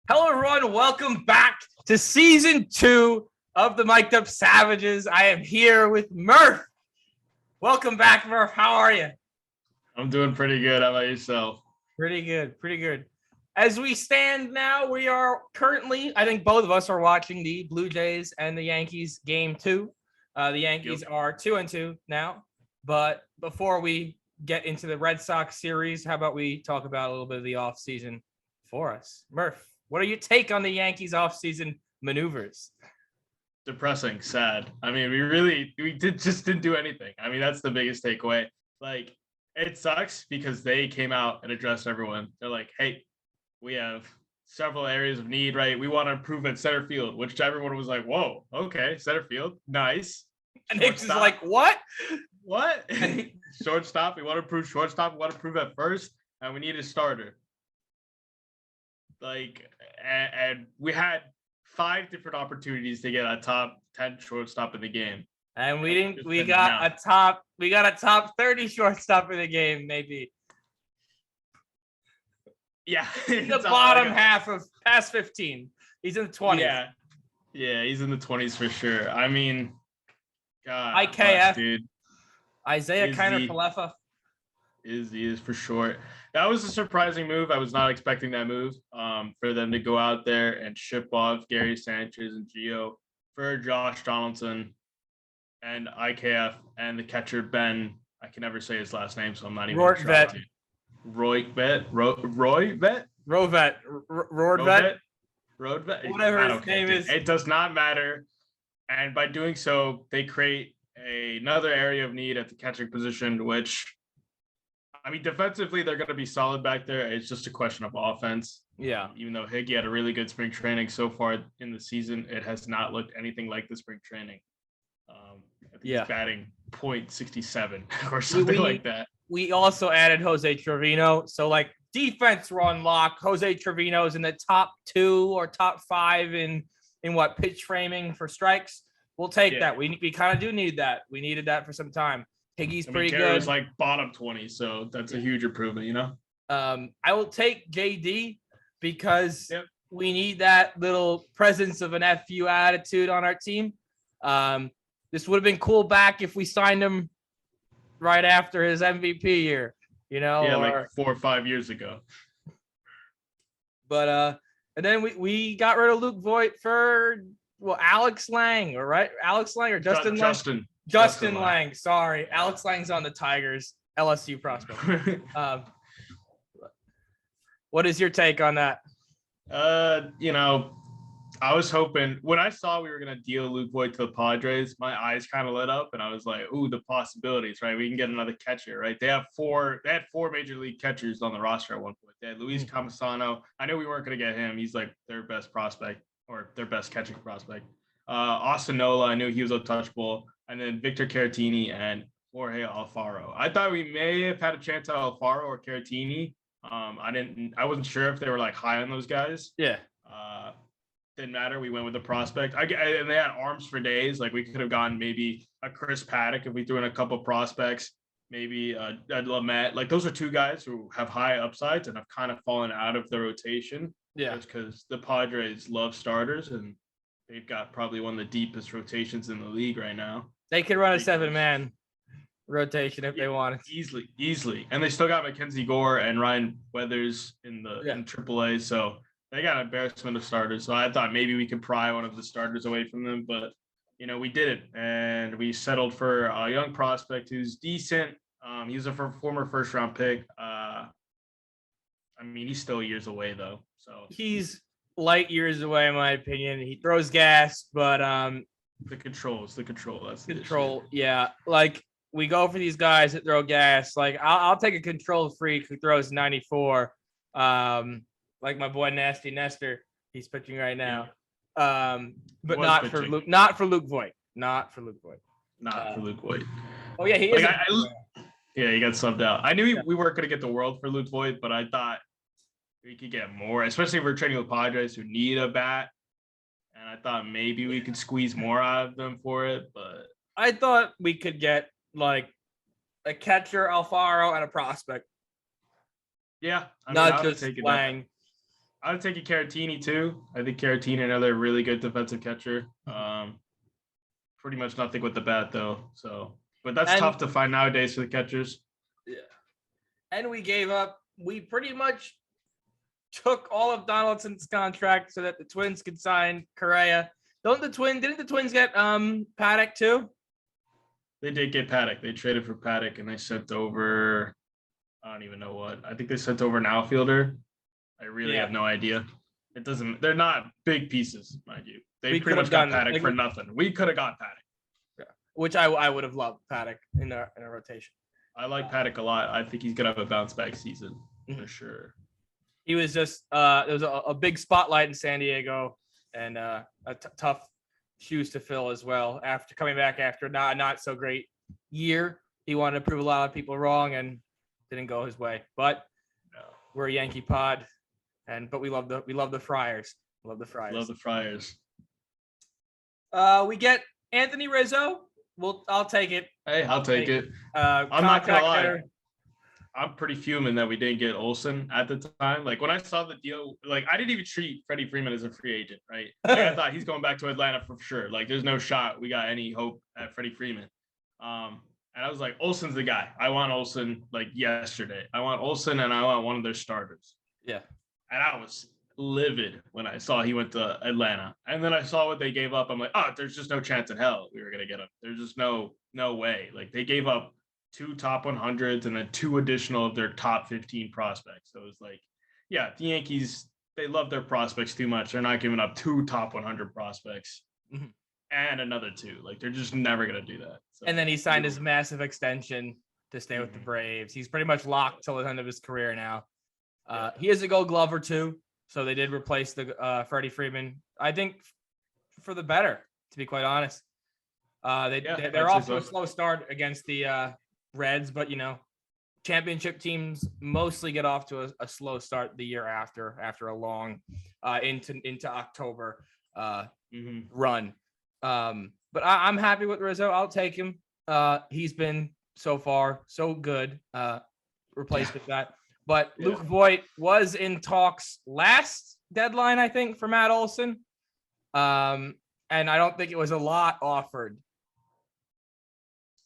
Hello, everyone. Welcome back to season 2 of the Mic'd Up Savages. I am here with Murph. Welcome back, Murph. How are you? I'm doing pretty good. How about yourself? Pretty good. As we stand now, we are currently, I think both of us are watching the Blue Jays and the Yankees game 2. The Yankees are 2-2 now. But before we get into the Red Sox series, how about we talk about a little bit of the offseason for us? Murph, what are your take on the Yankees offseason maneuvers? Depressing, sad. I mean, we didn't do anything. I mean, that's the biggest takeaway. Like, it sucks because they came out and addressed everyone. They're like, hey, we have several areas of need, right? We want to improve at center field, which everyone was like, whoa, okay, center field, nice. And Hicks is like, what? What? Shortstop, we want to improve shortstop, we want to improve at first, and we need a starter. Like, and we had 5 different opportunities to get a top 10 shortstop in the game. And we got a top 30 shortstop in the game, maybe. Yeah. The bottom half of past 15. He's in the 20s. Yeah, he's in the 20s for sure. I mean, God, IKF, dude. Isaiah Kiner-Falefa. He is for short. That was a surprising move. I was not expecting that move. For them to go out there and ship off Gary Sanchez and Gio for Josh Donaldson and IKF and the catcher Ben. I can never say his last name, so I'm not even Roy Vet. Whatever his name is. It does not matter. And by doing so, they create another area of need at the catching position, which, I mean, defensively, they're going to be solid back there. It's just a question of offense. Yeah. Even though Higgy had a really good spring training so far in the season, it has not looked anything like the spring training. I think he's batting .67 or something like that. We also added Jose Trevino. So, like, defense were on lock. Jose Trevino's in the top 2 or top 5 in what, pitch framing for strikes. We'll take that. We kind of do need that. We needed that for some time. Higgy's pretty good. It was like bottom 20, so that's a huge improvement, you know? I will take JD because we need that little presence of an FU attitude on our team. This would have been cool back if we signed him right after his MVP year, you know? Yeah, like 4 or 5 years ago. But and then we got rid of Luke Voit for Alex Lang, or Justin Lang. Sorry, Alex Lang's on the Tigers, LSU prospect. What is your take on that? I was hoping when I saw we were gonna deal Luke Voit to the Padres, my eyes kind of lit up, and I was like, "Ooh, the possibilities! Right? We can get another catcher. Right? They had 4 major league catchers on the roster at one point. They had Luis Campusano. I knew we weren't gonna get him. He's like their best prospect or their best catching prospect. Austin Nola, I knew he was untouchable, and then Victor Caratini and Jorge Alfaro. I thought we may have had a chance at Alfaro or Caratini. I wasn't sure if they were like high on those guys. Yeah. Didn't matter. We went with the prospect. And they had arms for days. Like, we could have gone maybe a Chris Paddock if we threw in a couple prospects, maybe a Lamet. Like, those are 2 guys who have high upsides and have kind of fallen out of the rotation. Yeah. Just because the Padres love starters, and they've got probably one of the deepest rotations in the league right now. They could run a 7-man rotation if they wanted. Easily. And they still got Mackenzie Gore and Ryan Weathers in AAA. So they got an embarrassment of starters. So I thought maybe we could pry one of the starters away from them, but we did it, and we settled for a young prospect who's decent. He's a former first-round pick. I mean, he's still years away though. So he's light years away, in my opinion. He throws gas, but the control. That's the control. Yeah, like, we go for these guys that throw gas. Like, I'll take a control freak who throws 94. Like my boy Nasty Nestor, he's pitching right now. But not for Luke Voit. Not for Luke Voit. Oh yeah, he is. He got subbed out. I knew we weren't going to get the world for Luke Voit, but I thought we could get more, especially if we're trading with Padres who need a bat. And I thought maybe we could squeeze more out of them for it, but I thought we could get like a catcher, Alfaro, and a prospect. Yeah, not just Lang. I would take a Caratini too. I think Caratini, another really good defensive catcher. Pretty much nothing with the bat though. So, but that's tough to find nowadays for the catchers. Yeah. And we pretty much took all of Donaldson's contract so that the Twins could sign Correa. Didn't the Twins get Paddock too? They did get Paddock. They traded for Paddock and they sent over, I don't even know what. I think they sent over an outfielder. I really have no idea. They're not big pieces, mind you. They pretty much got Paddock for nothing. We could have got Paddock. Yeah. Which I would have loved Paddock in a rotation. I like Paddock a lot. I think he's going to have a bounce back season for sure. He was just, there was a big spotlight in San Diego and tough shoes to fill as well. After coming back after not so great year, he wanted to prove a lot of people wrong and didn't go his way. But we're a Yankee pod, but we love the Friars. Love the Friars. We get Anthony Rizzo. I'll take it. Hey, I'll take it. I'm not gonna lie. I'm pretty fuming that we didn't get Olsen at the time. Like when I saw the deal, like I didn't even treat Freddie Freeman as a free agent, right? Like, I thought he's going back to Atlanta for sure. Like there's no shot we got any hope at Freddie Freeman. And I was like, Olsen's the guy. I want Olsen like yesterday. I want Olsen and I want one of their starters. Yeah. And I was livid when I saw he went to Atlanta. And then I saw what they gave up. I'm like, oh, there's just no chance in hell we were gonna get him. There's just no way. Like they gave up 2 top 100s and then 2 additional of their top 15 prospects. So it was like, yeah, the Yankees, they love their prospects too much. They're not giving up 2 top 100 prospects and another 2. Like they're just never gonna do that. So, and then he signed his massive extension to stay with the Braves. He's pretty much locked till the end of his career now. He has a Gold Glove or 2, so they did replace the Freddie Freeman. I think for the better, to be quite honest. They're off to a slow start against the Reds, but championship teams mostly get off to a slow start the year after a long into October run. But I'm happy with Rizzo. I'll take him. He's been so far so good. Replaced with that. But Luke Voit was in talks last deadline, I think, for Matt Olson. And I don't think it was a lot offered.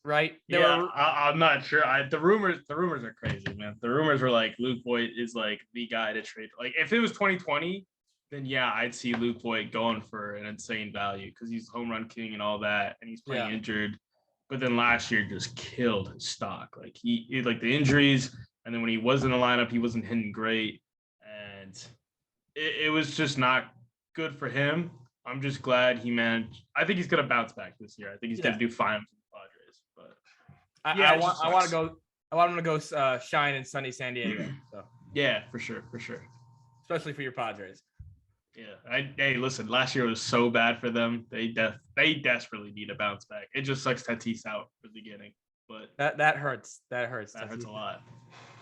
Right? I'm not sure. The rumors are crazy, man. The rumors were like Luke Voit is like the guy to trade. Like if it was 2020, then I'd see Luke Voit going for an insane value because he's home run king and all that, and he's playing injured. But then last year just killed his stock. Like he like the injuries, and then when he was in the lineup, he wasn't hitting great, and it was just not good for him. I'm just glad he managed. I think he's gonna bounce back this year. I think he's gonna do fine. I want him to go shine in sunny San Diego. So. Yeah, for sure. Especially for your Padres. Yeah. Hey, listen, last year was so bad for them. They desperately need a bounce back. It just sucks Tatis out for the beginning. But that hurts. That hurts a lot.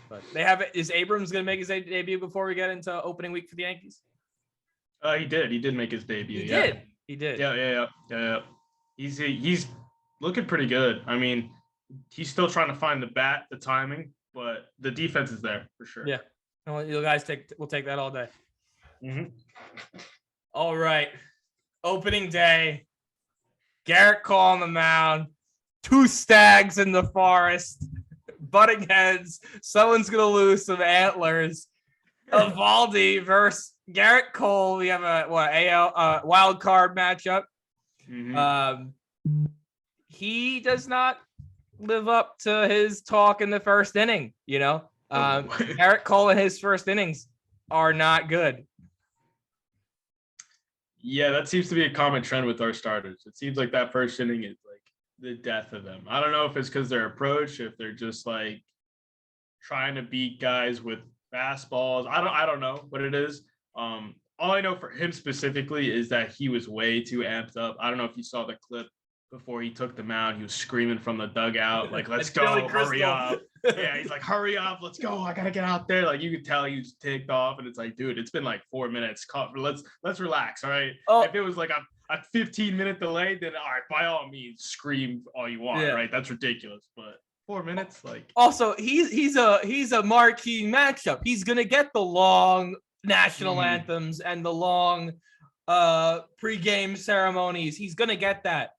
But they have it. Is Abrams gonna make his debut before we get into opening week for the Yankees? He did. He did make his debut. He did. Yeah. He's looking pretty good. I mean, he's still trying to find the bat, the timing, but the defense is there for sure. Yeah. Well, you guys we'll take that all day. All right. Opening day. Garrett Cole on the mound. 2 stags in the forest. Butting heads. Someone's going to lose some antlers. Evaldi versus Garrett Cole. We have a AL wild card matchup. He does not live up to his talk in the first inning. Garrett Cole in his first innings are not good. Yeah, that seems to be a common trend with our starters. It seems like that first inning is like the death of them. I don't know if it's because their approach, if they're just like trying to beat guys with fastballs. I don't know what it is. All I know for him specifically is that he was way too amped up. I don't know if you saw the clip before he took the mound. He was screaming from the dugout, like, let's go, hurry up. Yeah, he's like, hurry up, let's go. I gotta get out there. Like you could tell he was ticked off, and it's like, dude, it's been like 4 minutes. Let's relax. All right. If it was like a 15-minute delay, then all right, by all means, scream all you want, right? That's ridiculous. But 4 minutes, like also he's a marquee matchup. He's gonna get the long national anthems and the long pre-game ceremonies. He's gonna get that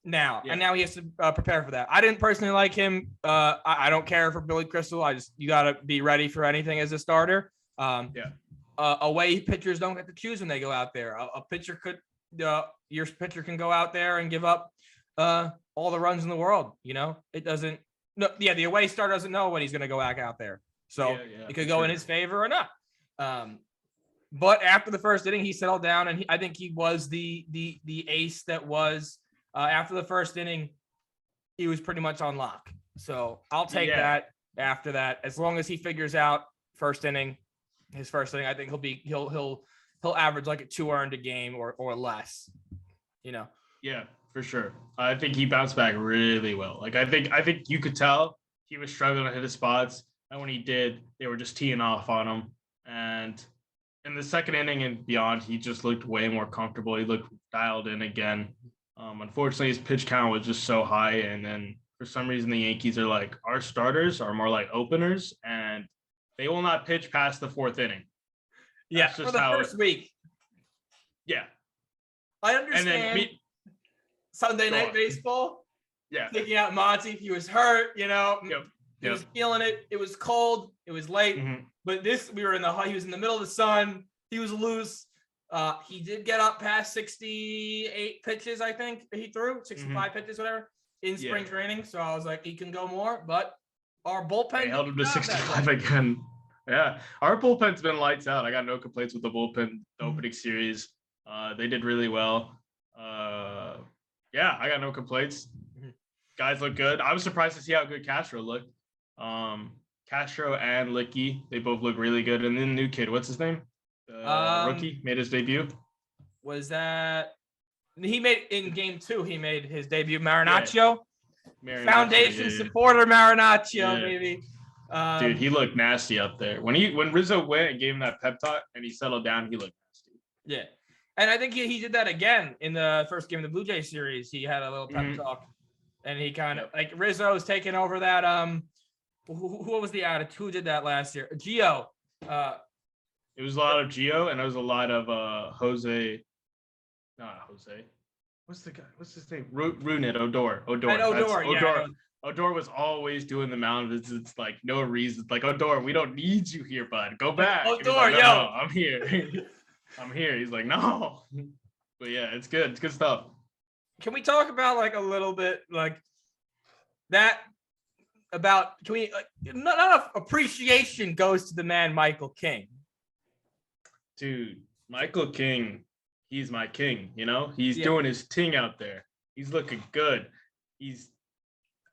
now, and now he has to prepare for that. I didn't personally like him. I don't care for Billy Crystal. You gotta be ready for anything as a starter. Away pitchers don't get to choose when they go out there. A pitcher could, your pitcher can go out there and give up all the runs in the world. It doesn't. No, the away starter doesn't know when he's gonna go back out there, so it could go in his favor or not. But after the first inning, he settled down, and I think he was the ace that was. After the first inning, he was pretty much on lock. So I'll take that. After that, as long as he figures out his first inning, I think he'll average like a 2 earned a game or less. Yeah, for sure. I think he bounced back really well. Like I think you could tell he was struggling to hit his spots, and when he did, they were just teeing off on him. And in the second inning and beyond, he just looked way more comfortable. He looked dialed in again. Unfortunately, his pitch count was just so high, and then for some reason the Yankees are like, our starters are more like openers, and they will not pitch past the 4th inning. That's just for the first week. Yeah, I understand. Sunday night baseball. Yeah, taking out Monty. He was hurt. He was feeling it. It was cold. It was late. But he was in the middle of the sun. He was loose. He did get up past 68 pitches, I think he threw 65 pitches, whatever, in spring training. So I was like, he can go more, but our bullpen held him to 65 again. Yeah, our bullpen's been lights out. I got no complaints with the bullpen. The opening series, they did really well. I got no complaints. Guys look good. I was surprised to see how good Castro looked. Castro and Licky, they both look really good. And then the new kid, what's his name? Rookie made his debut. Was that he made in game 2? He made his debut. Marinaccio. Foundation supporter Marinaccio, baby. Dude, he looked nasty up there. When Rizzo went and gave him that pep talk and he settled down, he looked nasty. Yeah, and I think he did that again in the first game of the Blue Jays series. He had a little pep talk, and he kind of like Rizzo's taking over that. What was the attitude? Who did that last year? Gio. It was a lot of Gio, and it was a lot of Jose. Not Jose. What's the guy? What's his name? Runit Odor. Odor was always doing the mound visits, like no reason. Like, Odor, we don't need you here, bud. Go back. Odor, like, no, I'm here. I'm here. He's like, no. But yeah, it's good. It's good stuff. Can we talk about like a little bit like that? About can we not enough appreciation goes to the man Michael King. Dude, Michael King, he's my king, He's doing his thing out there. He's looking good.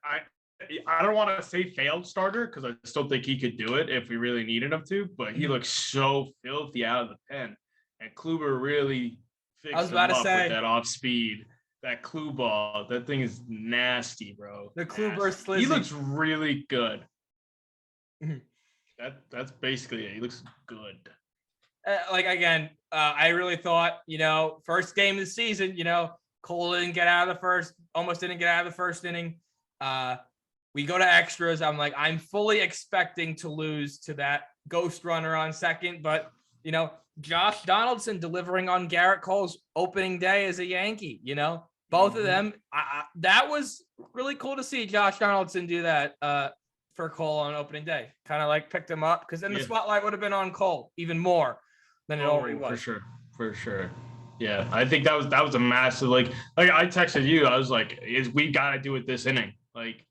I don't want to say failed starter because I still think he could do it if we really needed him to, but he looks so filthy out of the pen. And Kluber really fixed him up with that off speed. That clue ball, that thing is nasty, bro. The Kluber slizzy. He looks really good. That's basically it. He looks good. I really thought, first game of the season, Cole didn't get out of the first, almost didn't get out of the first inning. We go to extras. I'm like, I'm fully expecting to lose to that ghost runner on second, but Josh Donaldson delivering on Garrett Cole's opening day as a Yankee, both of them. That was really cool to see Josh Donaldson do that for Cole on opening day. Kind of like picked him up because then the spotlight would have been on Cole even more than it already was. For sure. Yeah, I think that was a massive like I texted you. I was like, we got to do it this inning. Like,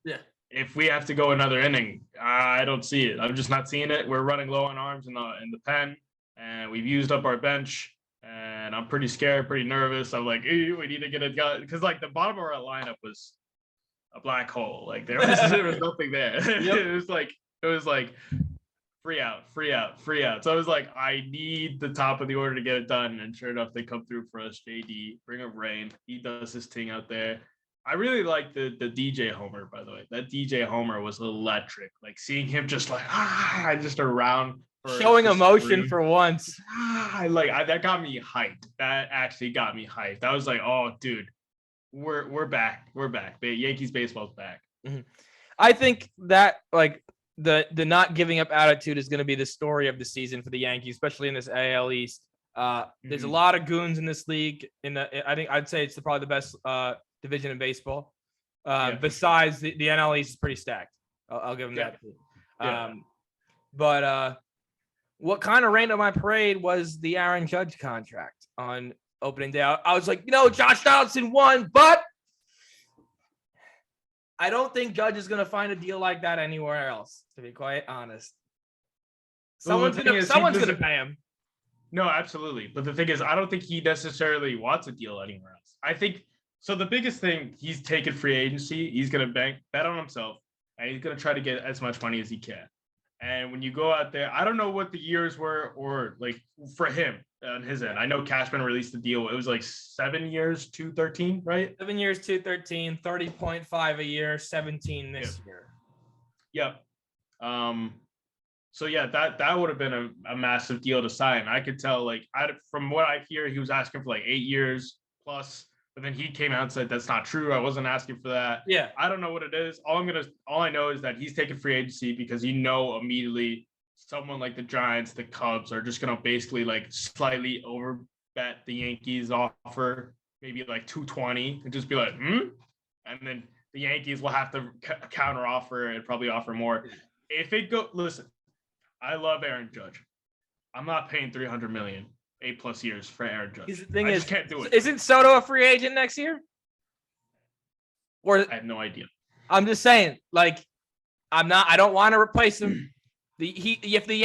if we have to go another inning, I don't see it. I'm just not seeing it. We're running low on arms in the pen, and we've used up our bench. And I'm pretty scared, pretty nervous. I'm like, we need to get a guy because like the bottom of our lineup was a black hole. Like there was nothing there. It was like free out. So I was like, I need the top of the order to get it done. And sure enough, they come through for us. JD, bring up rain. He does his thing out there. I really like the DJ Homer, by the way. That DJ Homer was electric. Like seeing him just like just around. Showing emotion for once. That got me hyped. That actually got me hyped. I was like, oh, dude, we're back. We're back. Yankees baseball's back. I think that the not giving up attitude is going to be the story of the season for the Yankees, especially in this AL East. There's a lot of goons in this league. I think I'd say it's probably the best division in baseball. Besides the NL East is pretty stacked. I'll give them that too. But what kind of rained on my parade was the Aaron Judge contract on opening day. I was like, Josh Donaldson won, but I don't think Judge is going to find a deal like that anywhere else, to be quite honest. Someone's going to pay him. No, absolutely. But the thing is, I don't think he necessarily wants a deal anywhere else. I think so. The biggest thing, he's taking free agency. He's going to bet on himself, and he's going to try to get as much money as he can. And when you go out there, I don't know what the years were or like for him on his end. I know Cashman released the deal. It was like 7 years, 213, right? 7 years, 213, 30.5 a year, 17 this year. Yep. So yeah, that would have been a massive deal to sign. I could tell, from what I hear, he was asking for like 8 years plus. But then he came out and said that's not true. I wasn't asking for that. Yeah. I don't know what it is. All I know is that he's taking free agency because immediately someone like the Giants, the Cubs are just gonna basically like slightly overbet the Yankees offer, maybe like 220, and just be like, and then the Yankees will have to counter offer and probably offer more. Listen, I love Aaron Judge. I'm not paying $300 million. 8+ years for Aaron Judge. The thing is, can't do it. Isn't Soto a free agent next year? Or I have no idea. I'm just saying, I don't want to replace him. If the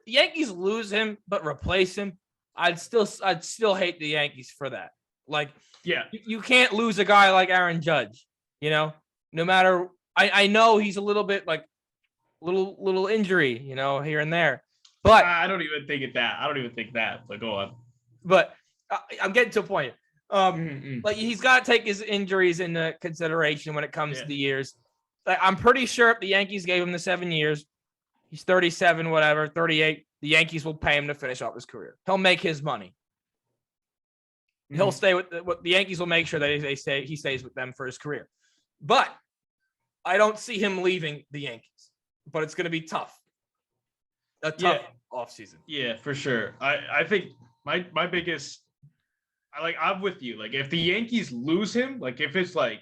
Yankees lose him but replace him, I'd still hate the Yankees for that. You can't lose a guy like Aaron Judge. No matter. I know he's a little bit little injury, here and there. But I don't even think that. But go on. But I'm getting to a point. He's got to take his injuries into consideration when it comes to the years. I'm pretty sure if the Yankees gave him the 7 years, he's 37, whatever, 38. The Yankees will pay him to finish off his career. He'll make his money. He'll stay with the Yankees. Will make sure that he stays with them for his career. But I don't see him leaving the Yankees. But it's going to be tough. A tough offseason. Yeah, for sure. I think my biggest, I'm with you. If the Yankees lose him, if it's like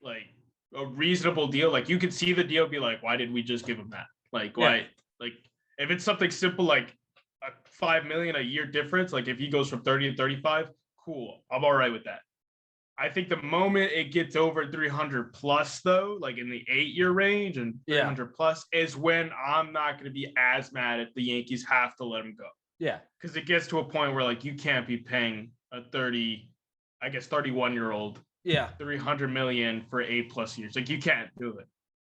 a reasonable deal, you could see the deal be like, why did we just give him that? Why? If it's something simple like a $5 million a year difference, if he goes from 30 to 35, cool. I'm all right with that. I think the moment it gets over 300 plus, though, in the 8-year range and 300 plus, is when I'm not going to be as mad if the Yankees have to let him go. Yeah. Because it gets to a point where, you can't be paying a 31-year-old $300 million for 8+ years. You can't do it.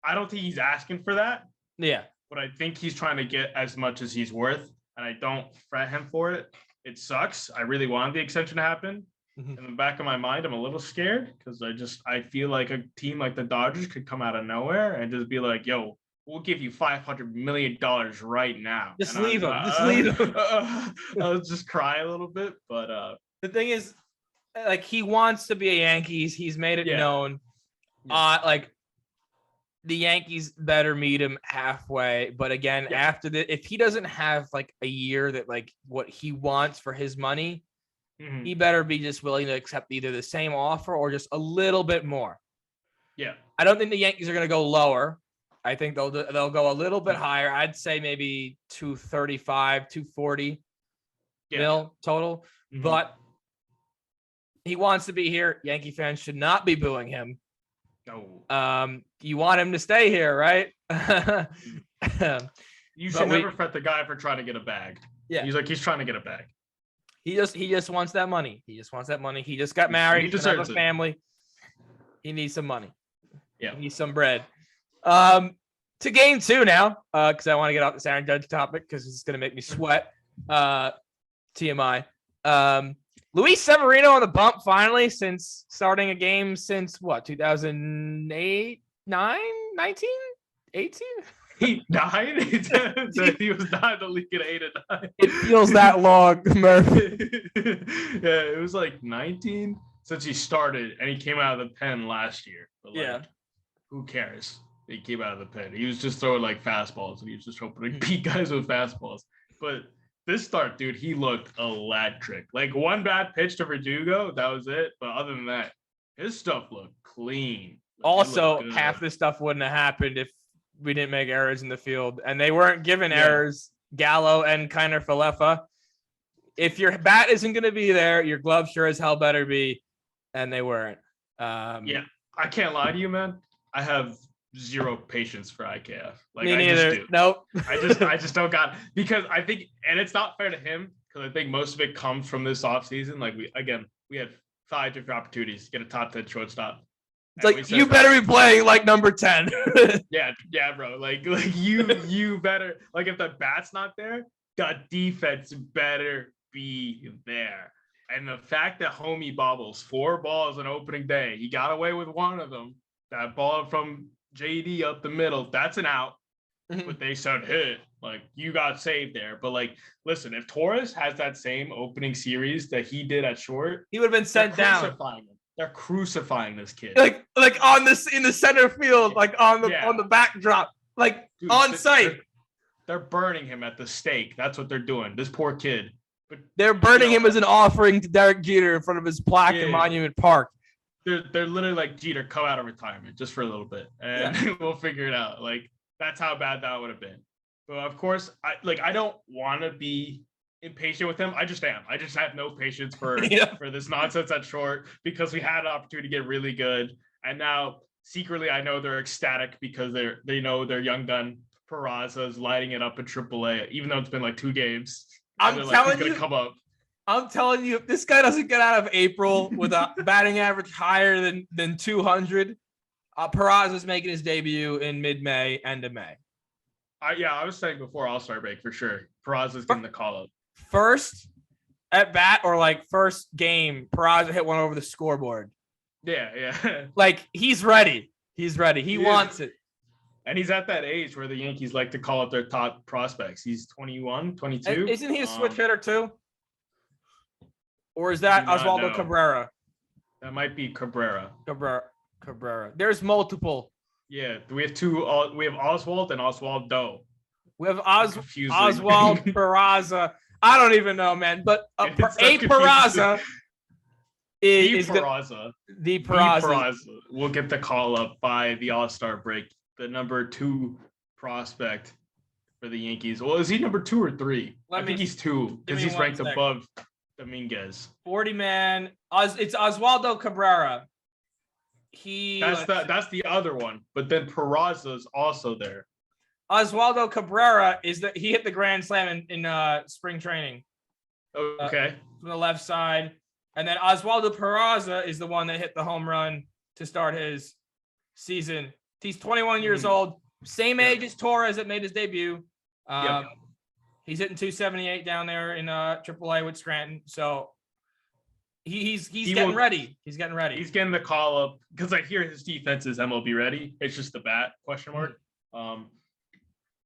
I don't think he's asking for that. Yeah. But I think he's trying to get as much as he's worth, and I don't fret him for it. It sucks. I really wanted the extension to happen. In the back of my mind, I'm a little scared because I feel like a team like the Dodgers could come out of nowhere and just be like, yo, we'll give you $500 million right now. Just leave him. Leave him. I'll just cry a little bit. But the thing is, he wants to be a Yankees. He's made it known. The Yankees better meet him halfway. But again, after if he doesn't have a year that what he wants for his money, he better be just willing to accept either the same offer or just a little bit more. Yeah. I don't think the Yankees are going to go lower. I think they'll go a little bit higher. I'd say maybe 235, 240 mil total. But he wants to be here. Yankee fans should not be booing him. No. You want him to stay here, right? You should never fret the guy for trying to get a bag. Yeah. He's trying to get a bag. He just wants that money. He just got married. He deserves a family. He needs some money. Yeah. He needs some bread. To game 2 now, because I want to get off this Aaron Judge topic because it's going to make me sweat. TMI. Luis Severino on the bump finally since starting a game since what, 2008, 9, 19, 18? 9? He was not in the league at 8 and 9. It feels that long, Murphy. It was 19 since he started, and he came out of the pen last year. But who cares? He came out of the pen. He was just throwing like fastballs, and he was just hoping to beat guys with fastballs. But this start, dude, he looked electric. Like one bad pitch to Verdugo, that was it. But other than that, his stuff looked clean. Also, half this stuff wouldn't have happened if we didn't make errors in the field, and they weren't given errors. Gallo and Kiner Falefa. If your bat isn't going to be there, your glove sure as hell better be, and they weren't. Yeah, I can't lie to you, man. I have zero patience for IKF. Like, me neither. Nope. I just don't got, because I think, and it's not fair to him, because I think most of it comes from this offseason. Like we had 5 different opportunities to get a top 10 shortstop. It's like, you better be playing like number 10. yeah, bro. Like you better, like, if the bat's not there, the defense better be there. And the fact that homie bobbles 4 balls on opening day, he got away with one of them. That ball from JD up the middle, that's an out. But they said hit. Like, you got saved there. But like, listen, if Torres has that same opening series that he did at short, he would have been sent down. They're crucifying this kid. Like on this, in the center field, like on the backdrop, like, dude, on site. They're burning him at the stake. That's what they're doing. This poor kid. But they're burning him as an offering to Derek Jeter in front of his plaque in Monument Park. They're literally like, Jeter, come out of retirement just for a little bit, and we'll figure it out. Like, that's how bad that would have been. But of course, I don't want to be impatient with him. I just am. I just have no patience for this nonsense at short, because we had an opportunity to get really good, and now secretly I know they're ecstatic because they know their young gun Peraza is lighting it up in AAA, even though it's been like 2 games. I'm telling you, come up. I'm telling you, if this guy doesn't get out of April with a batting average higher than 200, Peraza's making his debut in mid-May, end of May. I was saying before All-Star break for sure. Peraza's getting the call up. First at bat, or like first game, Peraza hit one over the scoreboard. Yeah. Like, he's ready. He's ready. He wants it. And he's at that age where the Yankees like to call up their top prospects. He's 21, 22. Isn't he a switch hitter too? Or is that Oswaldo Cabrera? That might be Cabrera. Cabrera. There's multiple. Yeah, we have 2. We have Oswald and Oswaldo. We have Oswald Peraza. I don't even know, man. But Peraza is the Peraza. We'll get the call up by the All-Star break. The number 2 prospect for the Yankees. Well, is he number 2 or 3? I think he's 2, because he's ranked above Dominguez. 40-man. It's Oswaldo Cabrera. That's the other one. But then Peraza's also there. Oswaldo Cabrera he hit the grand slam in spring training. Okay. From the left side. And then Oswaldo Peraza is the one that hit the home run to start his season. He's 21 years old, same age as Torres that made his debut. He's hitting 278 down there in AAA with Scranton. So he's getting ready. He's getting ready. He's getting the call up, because I hear his defense is MLB ready. It's just the bat ?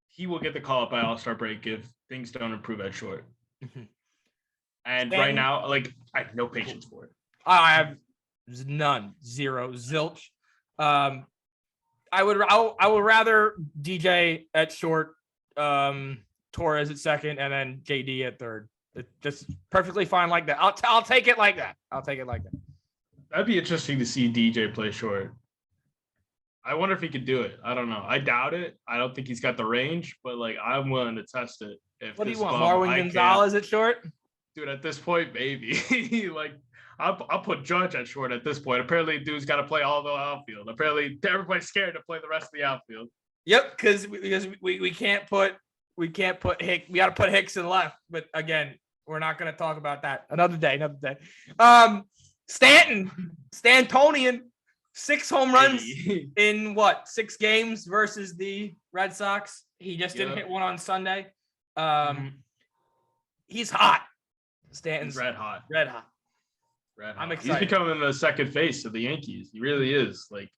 He will get the call up by All-Star break if things don't improve at short. And right now, like, I have no patience for it. I have none, zero, zilch. I would rather DJ at short, Torres at second, and then JD at third. Just perfectly fine like that. I'll take it like that. That'd be interesting to see DJ play short. I wonder if he could do it. I don't know. I doubt it. I don't think he's got the range, but like, I'm willing to test it. What do you want, Marwin Gonzalez at short? Dude, at this point, maybe. Like, I'll put Judge at short at this point. Apparently, dude's got to play all the outfield. Apparently, everybody's scared to play the rest of the outfield. Yep, because we can't put Hicks. We got to put Hicks in left. But again, we're not going to talk about that. Another day. Stantonian, 6 home runs in 6 games versus the Red Sox. He just didn't hit one on Sunday. He's hot. Stanton's red hot. I'm excited. He's becoming the second face of the Yankees. He really is. Like,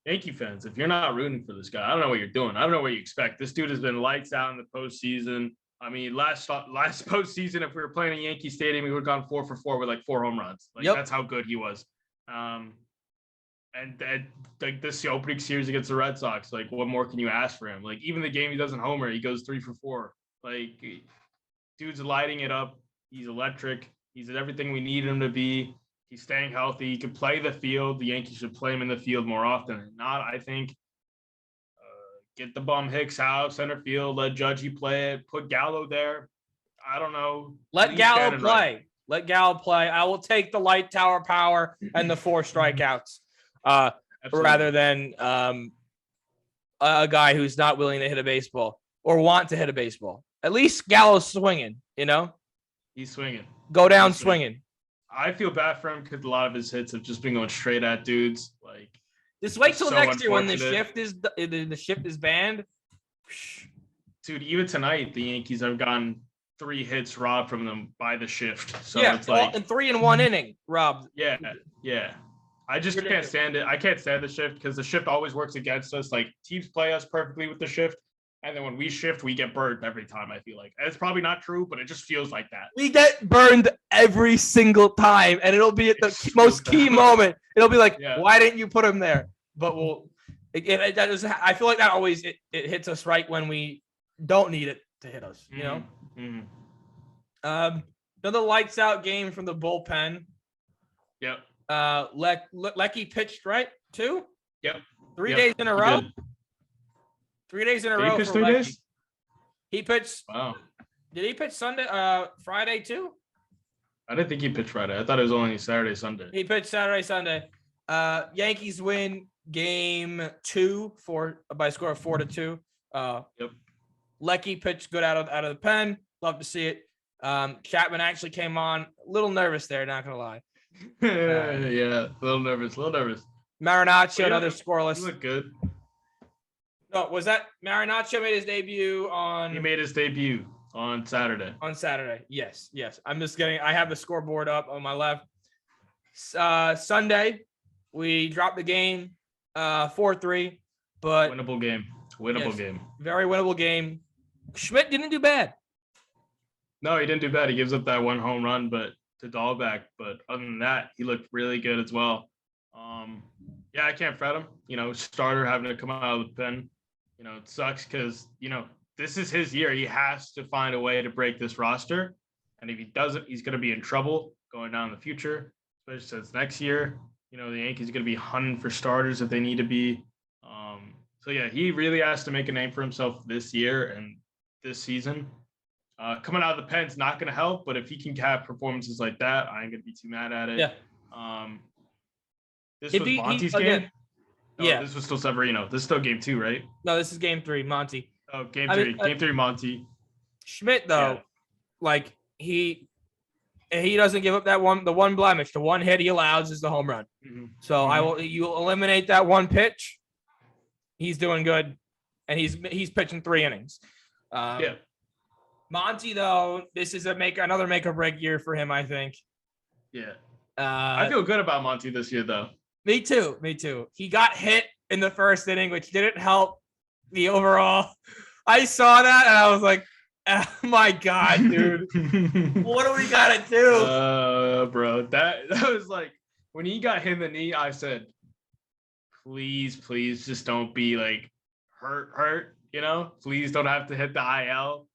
Yankee fans, if you're not rooting for this guy, I don't know what you're doing. I don't know what you expect. This dude has been lights out in the postseason. I mean, last postseason, if we were playing in Yankee Stadium, we would have gone 4 for 4 with like 4 home runs. Like, that's how good he was. And like this the opening series against the Red Sox, like what more can you ask for him? Like even the game he doesn't homer, he goes 3 for 4. Like dude's lighting it up. He's electric. He's everything we need him to be. He's staying healthy. He can play the field. The Yankees should play him in the field more often than not, I think. Get the bum Hicks out center field. Let Judgy play it. Put Gallo there. I don't know. Let Gallo play. Right. Let Gallo play. I will take the light tower power and the 4 strikeouts rather than a guy who's not willing to hit a baseball or want to hit a baseball. At least Gallo's swinging, you know? He's swinging. Go down swinging. I feel bad for him because a lot of his hits have just been going straight at dudes. Like, just wait till next year when the shift is banned. Dude, even tonight the Yankees have gotten 3 hits robbed from them by the shift. So it's like and 3 in 1 inning robbed. Yeah. I just can't stand it. I can't stand the shift because the shift always works against us. Like teams play us perfectly with the shift. And then when we shift, we get burned every time, I feel like. And it's probably not true, but it just feels like that. We get burned every single time, and it'll be at the most key moment. It'll be like, why didn't you put him there? But I feel like that always it hits us right when we don't need it to hit us, you know? Mm-hmm. Another lights out game from the bullpen. Yep. Lecky pitched, right? 2? Yep. 3 days in a row? 3 days in a row. He pitched 3 days? He pitched. Wow. Did he pitch Sunday? Friday too? I didn't think he pitched Friday. I thought it was only Saturday, Sunday. He pitched Saturday, Sunday. Yankees win game 2 by a score of 4-2. Yep. Lecky pitched good out of the pen. Love to see it. Chapman actually came on. A little nervous there, not gonna lie. Yeah, a little nervous. Marinaccio, another scoreless. He looked good. No, was that Marinaccio made his debut on? He made his debut on Saturday. On Saturday, yes. I'm just getting. I have the scoreboard up on my left. Sunday, we dropped the game, 4-3, but winnable game. Game. Very winnable game. Schmidt didn't do bad. No, he didn't do bad. He gives up that 1 home run, but to Dahlbeck. But other than that, he looked really good as well. Yeah, I can't fret him. You know, starter having to come out of the pen. You know, it sucks because, you know, this is his year. He has to find a way to break this roster. And if he doesn't, he's going to be in trouble going down in the future, especially since next year, you know, the Yankees are going to be hunting for starters if they need to be. So, yeah, he really has to make a name for himself this year and this season. Coming out of the pen's not going to help, but if he can have performances like that, I ain't going to be too mad at it. Yeah. This was Monty's game? Oh, yeah. This was still Severino. This is still game 2, right? No, this is game 3, Monty. Oh, game 3. Game 3, Monty. Schmidt, though, like he doesn't give up the one blemish. The one hit he allows is the home run. Mm-hmm. So you eliminate that one pitch. He's doing good, and he's pitching 3 innings. Monty, though, this is another make or break year for him, I think. Yeah. I feel good about Monty this year, though. Me too. He got hit in the first inning, which didn't help the overall. I saw that, and I was like, oh, my God, dude. What do we got to do? Bro, that was like, when he got hit in the knee, I said, please, just don't be, like, hurt, you know? Please don't have to hit the IL.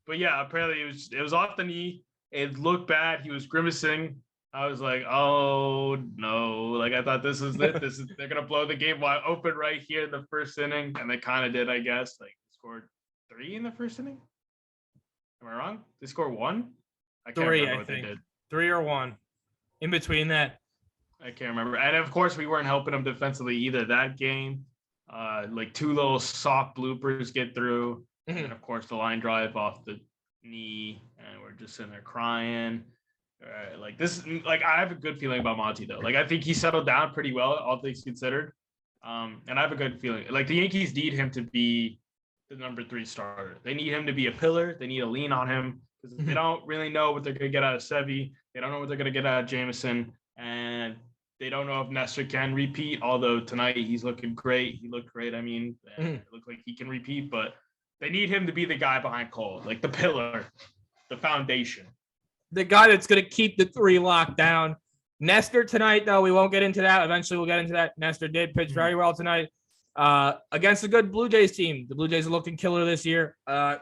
But, yeah, apparently it was off the knee. It looked bad. He was grimacing. I was like, oh no! Like I thought this is it. They're gonna blow the game wide open right here in the first inning, and they kind of did, I guess. Like scored 3 in the first inning. Am I wrong? They scored 1. I can't remember what they did. 3 or 1. In between that, I can't remember. And of course, we weren't helping them defensively either that game. Like 2 little soft bloopers get through, and of course the line drive off the knee, and we're just sitting there crying. Like this, like I have a good feeling about Monty though. Like I think he settled down pretty well, all things considered. And I have a good feeling. Like the Yankees need him to be the number 3 starter. They need him to be a pillar. They need to lean on him because they don't really know what they're going to get out of Sevy. They don't know what they're going to get out of Jameson, and they don't know if Nestor can repeat. Although tonight he's looking great. He looked great. I mean, it looked like he can repeat, but they need him to be the guy behind Cole, like the pillar, the foundation. The guy that's going to keep the 3 locked down, Nestor tonight, though, we won't get into that. Eventually, we'll get into that. Nestor did pitch very well tonight against a good Blue Jays team. The Blue Jays are looking killer this year.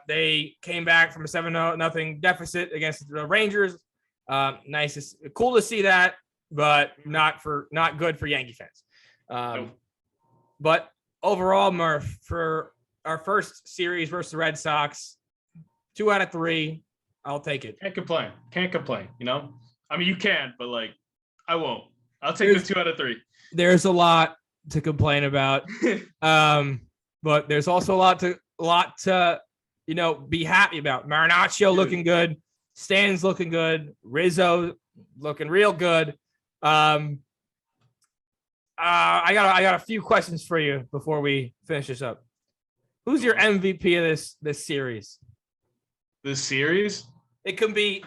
They came back from a 7-0 deficit against the Rangers. Nice, cool to see that, but not good for Yankee fans. But overall, Murph, for our first series versus the Red Sox, 2 out of 3, I'll take it. Can't complain. You know, I mean, you can, but like, I won't. I'll take the 2 out of 3. There's a lot to complain about, but there's also a lot to be happy about. Marinaccio looking good, Stan's looking good, Rizzo looking real good. I got a few questions for you before we finish this up. Who's your MVP of this series? This series? It can be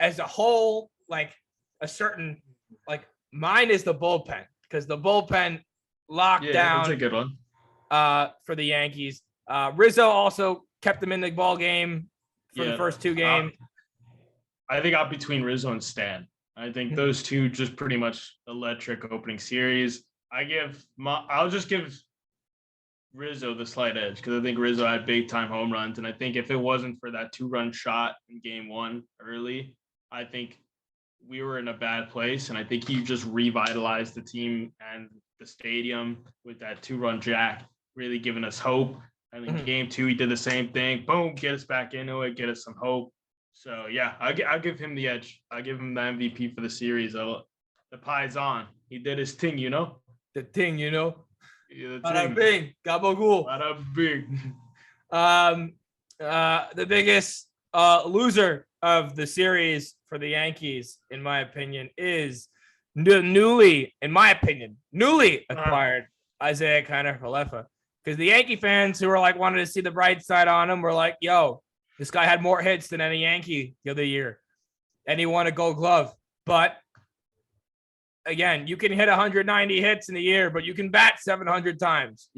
as a whole, like a certain, like mine is the bullpen, because the bullpen locked down. That's a good one. For the Yankees. Rizzo also kept them in the ball game for the first 2 games. I think I'm between Rizzo and Stan. I think those two just pretty much electric opening series. I'll just give Rizzo the slight edge, because I think Rizzo had big time home runs, and I think if it wasn't for that 2-run shot in game 1 early, I think we were in a bad place, and I think he just revitalized the team and the stadium with that 2-run jack, really giving us hope. And in game 2, he did the same thing. Boom, get us back into it, get us some hope. So yeah, I'll give him the edge. I'll give him the MVP for the series. The pie's on. He did his thing, you know. The thing, you know. Yeah, Bada bing, gabagool. Bada bing. The biggest loser of the series for the Yankees, in my opinion, is the newly acquired Isaiah Kiner-Falefa. Because the Yankee fans who were like wanted to see the bright side on him were like, yo, this guy had more hits than any Yankee the other year, and he won a Gold Glove. But again, you can hit 190 hits in a year, but you can bat 700 times,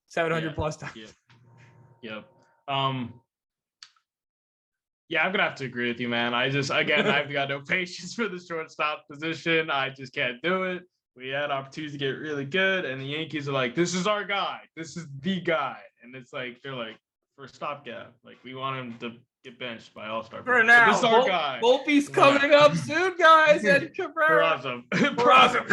700 plus times. Yep. Yeah, I'm gonna have to agree with you, man. I've got no patience for the shortstop position. I just can't do it. We had opportunities to get really good, and the Yankees are like, "This is our guy. This is the guy," and it's like they're like, for a stopgap, like we want him to get benched by All-Star. For now, this is our guy. Volpe's coming up soon, guys. And Cabrera. Peraza.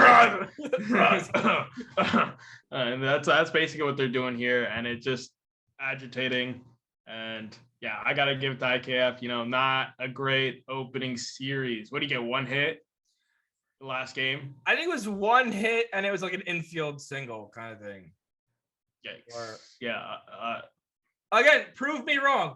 And that's basically what they're doing here, and it's just agitating. And yeah, I gotta give it to IKF. Not a great opening series. What do you get? 1 hit the last game? I think it was 1 hit, and it was like an infield single kind of thing. Yikes. Again, prove me wrong.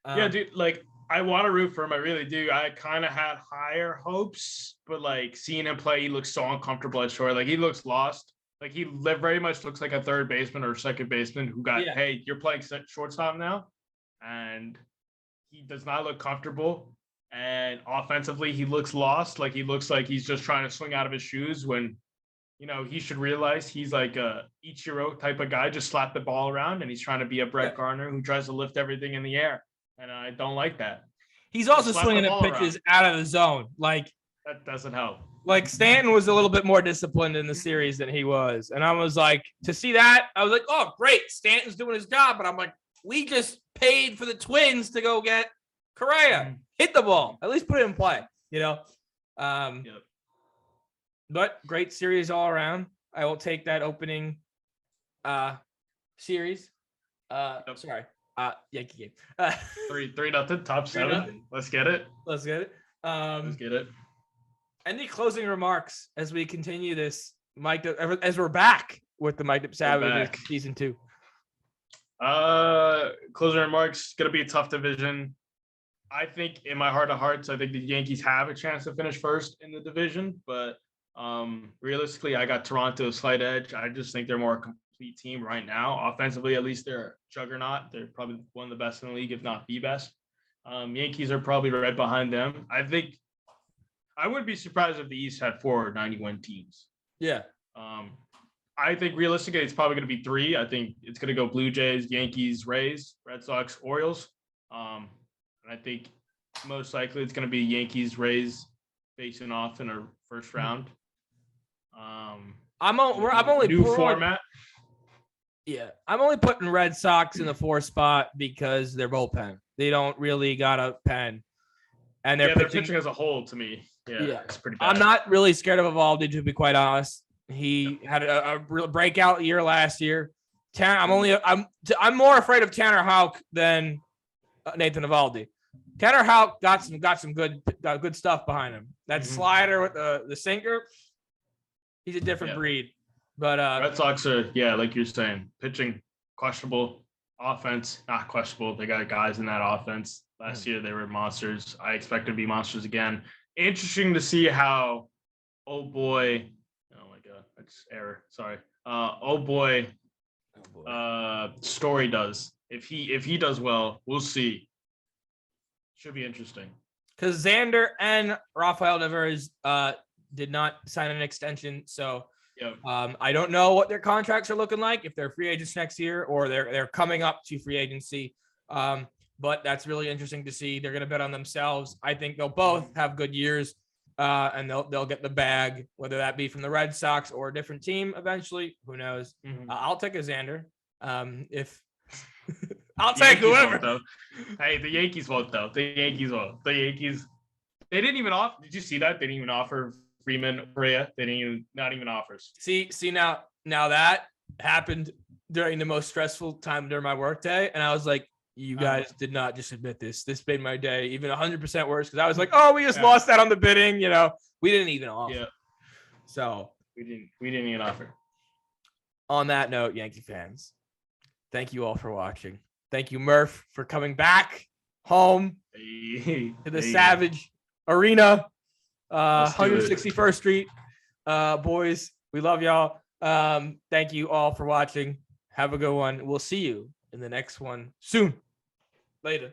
Yeah, dude, like I want to root for him. I really do. I kind of had higher hopes, but like seeing him play, he looks so uncomfortable at short. Like he looks lost. Like he very much looks like a third baseman or second baseman who got, hey, you're playing shortstop now. And he does not look comfortable. And offensively, he looks lost. Like he looks like he's just trying to swing out of his shoes when, he should realize he's like a Ichiro type of guy, just slap the ball around, and he's trying to be a Brett Gardner who tries to lift everything in the air. And I don't like that. He's also swinging the pitches out of the zone. Like that doesn't help. Like Stanton was a little bit more disciplined in the series than he was. And I was like, to see that, I was like, oh, great. Stanton's doing his job. But I'm like, we just paid for the Twins to go get Correa. Hit the ball. At least put it in play, Yep. But great series all around. I will take that opening series. Sorry. Yankee game. 3-0, top 7. Let's get it. Let's get it. Any closing remarks as we continue this, Mike? As we're back with the Mike Savage season 2. Closing remarks. Gonna be a tough division. I think in my heart of hearts, I think the Yankees have a chance to finish first in the division, but realistically, I got Toronto a slight edge. I just think they're more a complete team right now. Offensively, at least they're a juggernaut. They're probably one of the best in the league, if not the best. Yankees are probably right behind them. I think I wouldn't be surprised if the East had 4 90-win teams. Yeah. I think realistically, it's probably going to be 3. I think it's going to go Blue Jays, Yankees, Rays, Red Sox, Orioles. And I think most likely it's going to be Yankees, Rays, facing off in a first round. I'm only new format. Yeah, I'm only putting Red Sox in the 4 spot because they're bullpen. They don't really got a pen, and their pitching as a whole to me. Yeah, it's pretty bad. I'm not really scared of Evaldi, to be quite honest. He had a real breakout year last year. I'm more afraid of Tanner Houck than Nathan Evaldi. Tanner Houck got some good stuff behind him. That slider with the sinker, he's a different breed. But Red Sox are, like you're saying, pitching questionable, offense not questionable. They got guys in that offense. Last year they were monsters. I expect to be monsters again. Interesting to see how oh my god, that's error. Sorry. Story does. If he does well, we'll see. Should be interesting. Because Xander and Rafael Devers did not sign an extension, so I don't know what their contracts are looking like, if they're free agents next year or they're coming up to free agency. But that's really interesting to see. They're going to bet on themselves. I think they'll both have good years, and they'll get the bag, whether that be from the Red Sox or a different team eventually. Who knows? I'll take a Xander. If I'll take whoever. Hey, the Yankees won't though. The Yankees. They didn't even offer. Did you see that? They didn't even offer Freeman, Correa. They didn't even, not even offers. See now that happened during the most stressful time during my workday, and I was like, you guys did not just admit this. This made my day even 100% worse because I was like, oh, we just lost that on the bidding. We didn't even offer. Yeah. So we didn't even offer. On that note, Yankee fans, thank you all for watching. Thank you, Murph, for coming back home to the Savage Arena, 161st Street. Boys, we love y'all. Thank you all for watching. Have a good one. We'll see you in the next one soon. Later.